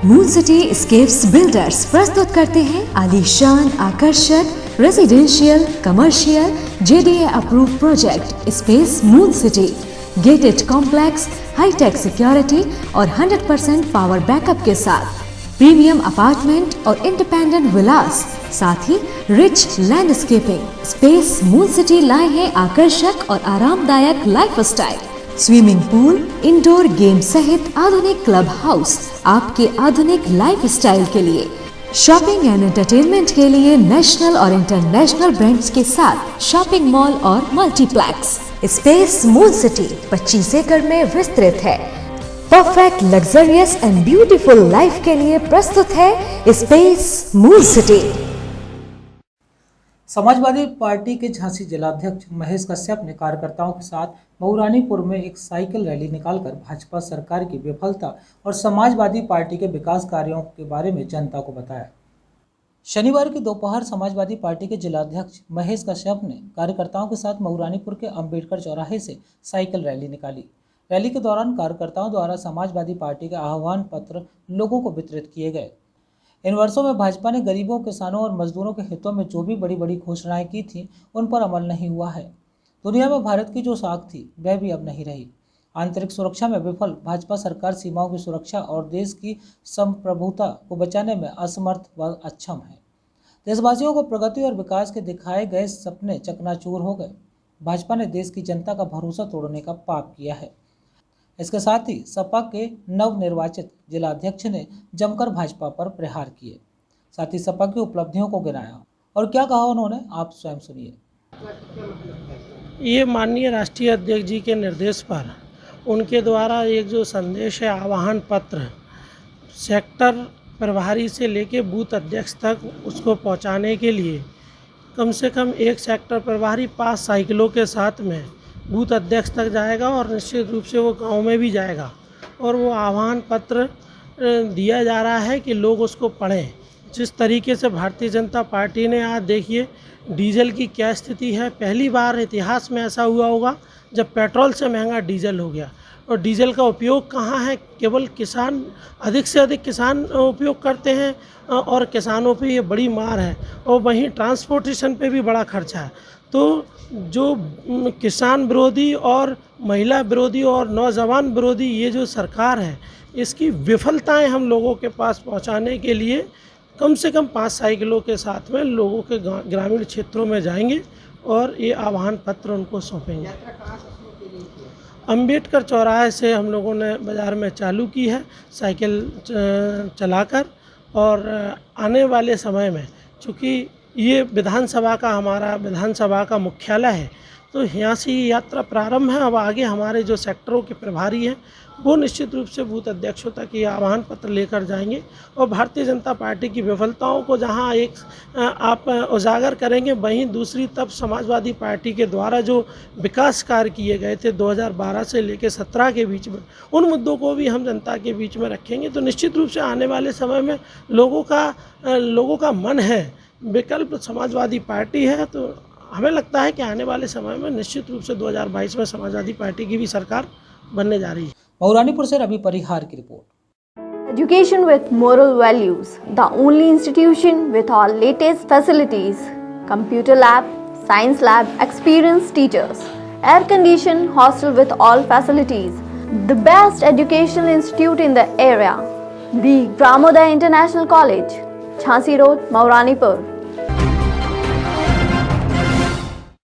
Moon city scapes builders प्रस्तुत करते हैं आलीशान, आकर्षक residential, commercial, JDA approve project space moon city. Gated complex, hitech security और 100% पावर बैकअप के साथ प्रीमियम अपार्टमेंट और इंडिपेंडेंट विलास, साथ ही rich landscaping. Space moon city लाए हैं आकर्षक और आरामदायक lifestyle, swimming pool, indoor game सहित आधुनिक क्लब हाउस आपके आधुनिक लाइफस्टाइल के लिए। शॉपिंग एंड एंटरटेनमेंट के लिए नेशनल और इंटरनेशनल ब्रांड्स के साथ शॉपिंग मॉल और मल्टीप्लेक्स। स्पेस मून सिटी 25 एकड़ में विस्तृत है। Perfect luxurious and beautiful life के लिए प्रस्तुत है space moon city. Samajwadi party के झांसी जिलाध्यक्ष महेश कश्यप ने कार्यकर्ताओं के साथ मऊरानीपुर में एक साइकिल रैली निकालकर भाजपा सरकार की विफलता और समाजवादी पार्टी के विकास कार्यों के बारे में जनता को बताया। शनिवार की दोपहर समाजवादी पार्टी के जिलाध्यक्ष महेश कश्यप ने कार्यकर्ताओं के साथ मऊरानीपुर के अंबेडकर चौराहे से साइकिल रैली निकाली। रैली के दौरान कार्यकर्ताओं द्वारा समाजवादी पार्टी के आह्वान पत्र लोगों को वितरित किए गए। इन वर्षों में भाजपा ने गरीबों, किसानों और मजदूरों के हितों में जो भी बड़ी बड़ी घोषणाएं की थी उन पर अमल नहीं हुआ है। दुनिया में भारत की जो साख थी वह भी अब नहीं रही। आंतरिक सुरक्षा में विफल भाजपा सरकार सीमाओं की सुरक्षा और देश की संप्रभुता को बचाने में असमर्थ व अक्षम है। देशवासियों को प्रगति और विकास के दिखाए गए सपने चकनाचूर हो गए। भाजपा ने देश की जनता का भरोसा तोड़ने का पाप किया है। इसके साथ ही सपा के नवनिर्वाचित जिलाध्यक्ष ने जमकर भाजपा पर प्रहार किए। साथ ही सपा की उपलब्धियों को गिनाया और क्या कहा उन्होंने, आप स्वयं सुनिए। ये माननीय राष्ट्रीय अध्यक्ष जी के निर्देश पर उनके द्वारा एक जो संदेश है, आह्वान पत्र सेक्टर प्रभारी से लेके बूथ अध्यक्ष तक उसको पहुंचाने के लिए कम से कम एक सेक्टर प्रभारी 5 साइकिलों के साथ में बूथ अध्यक्ष तक जाएगा और निश्चित रूप से वो गांव में भी जाएगा और वो आह्वान पत्र दिया जा रहा है कि लोग उसको पढ़ें। जिस तरीके से भारतीय जनता पार्टी ने आज देखिए डीजल की क्या स्थिति है। पहली बार इतिहास में ऐसा हुआ होगा जब पेट्रोल से महंगा डीजल हो गया। और डीजल का उपयोग कहाँ है, केवल किसान, अधिक से अधिक किसान उपयोग करते हैं और किसानों पे ये बड़ी मार है। और वहीं ट्रांसपोर्टेशन पे भी बड़ा खर्चा है। तो जो किसान विरोधी और महिला विरोधी और नौजवान विरोधी ये जो सरकार है, इसकी विफलताएं हम लोगों के पास पहुंचाने के लिए कम से कम 5 साइकिलों के साथ में लोगों के ग्रामीण क्षेत्रों में जाएंगे और ये आह्वान पत्र उनको सौंपेंगे। अंबेडकर चौराहे से हम लोगों ने बाज़ार में चालू की है साइकिल चलाकर, और आने वाले समय में चूँकि ये हमारा विधानसभा का मुख्यालय है, तो यहाँ से ये यात्रा प्रारंभ है। अब आगे हमारे जो सेक्टरों के प्रभारी हैं वो निश्चित रूप से बूथ अध्यक्षों तक ये आह्वान पत्र लेकर जाएंगे और भारतीय जनता पार्टी की विफलताओं को जहाँ एक आप उजागर करेंगे, वहीं दूसरी तरफ समाजवादी पार्टी के द्वारा जो विकास कार्य किए गए थे 2012 से लेकर 17 के बीच में, उन मुद्दों को भी हम जनता के बीच में रखेंगे। तो निश्चित रूप से आने वाले समय में लोगों का मन है, विकल्प समाजवादी पार्टी है। तो हमें लगता है कि आने वाले समय में निश्चित रूप से 2022 में समाजवादी पार्टी की भी सरकार बनने जा रही है। मऊरानीपुर से रवि परिहार की report. Education with moral values, the only institution with all latest facilities, computer lab, science lab, experienced teachers, air-conditioned hostel with all facilities, the best educational institute in the area, the Pramodaya International College, Jhansi Road, Mauranipur.